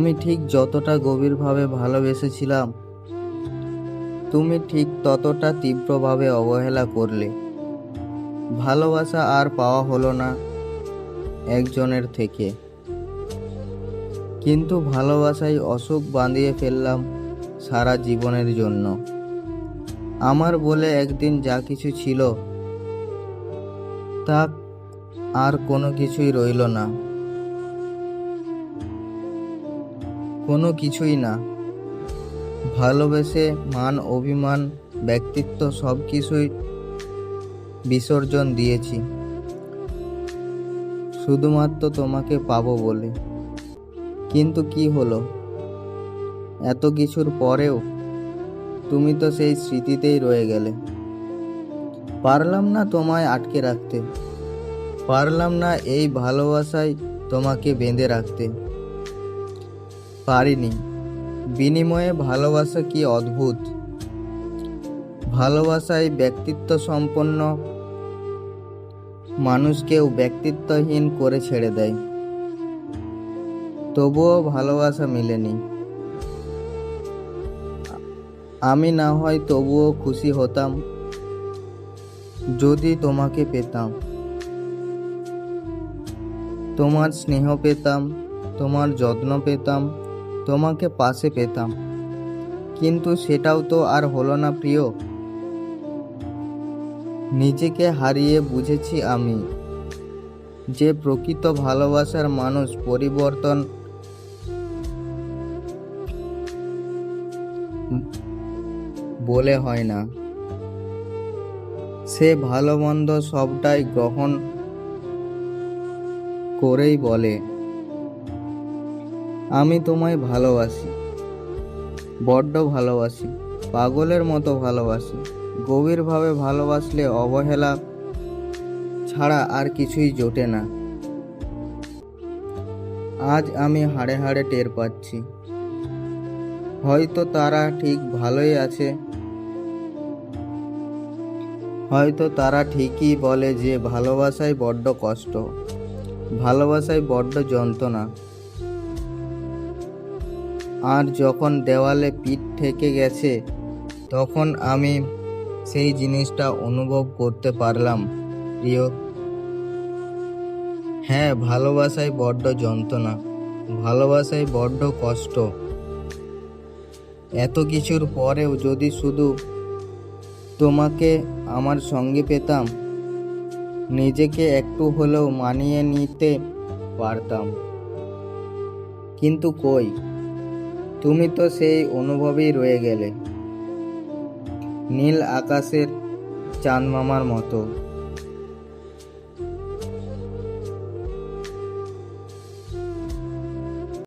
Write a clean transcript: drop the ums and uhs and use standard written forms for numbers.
আমি ঠিক যতটা গভীরভাবে ভালোবেসেছিলাম, তুমি ঠিক ততটা তীব্রভাবে অবহেলা করলে। ভালোবাসা আর পাওয়া হলো না একজনের থেকে, কিন্তু ভালোবাসায় অসুখ বাঁধিয়ে ফেললাম সারা জীবনের জন্য। আমার বলে একদিন যা কিছু ছিল, তা আর কোনো কিছুই রইল না, কোনো কিছুই না। ভালোবেসে মান, অভিমান, ব্যক্তিত্ব সব কিছুই বিসর্জন দিয়েছি শুধুমাত্র তোমাকে পাবো বলে। কিন্তু কি হলো, এত কিছুর পরেও তুমি তো সেই স্মৃতিতেই রয়ে গেলে। পারলাম না তোমায় আটকে রাখতে, পারলাম না এই ভালোবাসায় তোমাকে বেঁধে রাখতে। পারিনি। বিনিময়ে ভালোবাসা কি অদ্ভুত। ভালোবাসায় ব্যক্তিত্ব সম্পন্ন মানুষকেও ব্যক্তিত্বহীন করে ছেড়ে দেয়। তবুও ভালোবাসা মেলেনি। আমি না হয় তবুও খুশি হতাম যদি তোমাকে পেতাম, তোমার স্নেহ পেতাম, তোমার যত্ন পেতাম, তোমাকে পাশে পেতাম। কিন্তু সেটাও তো আর হলো না প্রিয়। নিজেকে হারিয়ে বুঝেছি আমি যে প্রকৃত ভালোবাসার মানুষ পরিবর্তন বলে হয় না। সে ভালো মন্দ সবটাই গ্রহণ করেই বলে, আমি তোমায় ভালোবাসি, বড্ড ভালোবাসি, পাগলের মতো ভালোবাসি। গভীরভাবে ভালোবাসলে অবহেলা ছাড়া আর কিছুই জোটে না। আজ আমি হাড়ে হাড়ে টের পাচ্ছি, হয়তো তারা ঠিক ভালোই আছে। হয়তো তারা ঠিকই বলে যে ভালোবাসায় বড্ড কষ্ট, ভালোবাসায় বড্ড যন্ত্রণা। আর যখন দেওয়ালে পিঠ ঠেকে গেছে, তখন আমি সেই জিনিসটা অনুভব করতে পারলাম প্রিয়। হ্যাঁ, ভালোবাসায় বড্ড যন্ত্রণা, ভালোবাসায় বড্ড কষ্ট। এত কিছুর পরেও যদি শুধু তোমাকে আমার সঙ্গে পেতাম, নিজেকে একটু হলেও মানিয়ে নিতে পারতাম। কিন্তু কই, তুমি তো সেই অনুভবেই রয়ে গেলে, নীল আকাশের চাঁদ মামার মতো।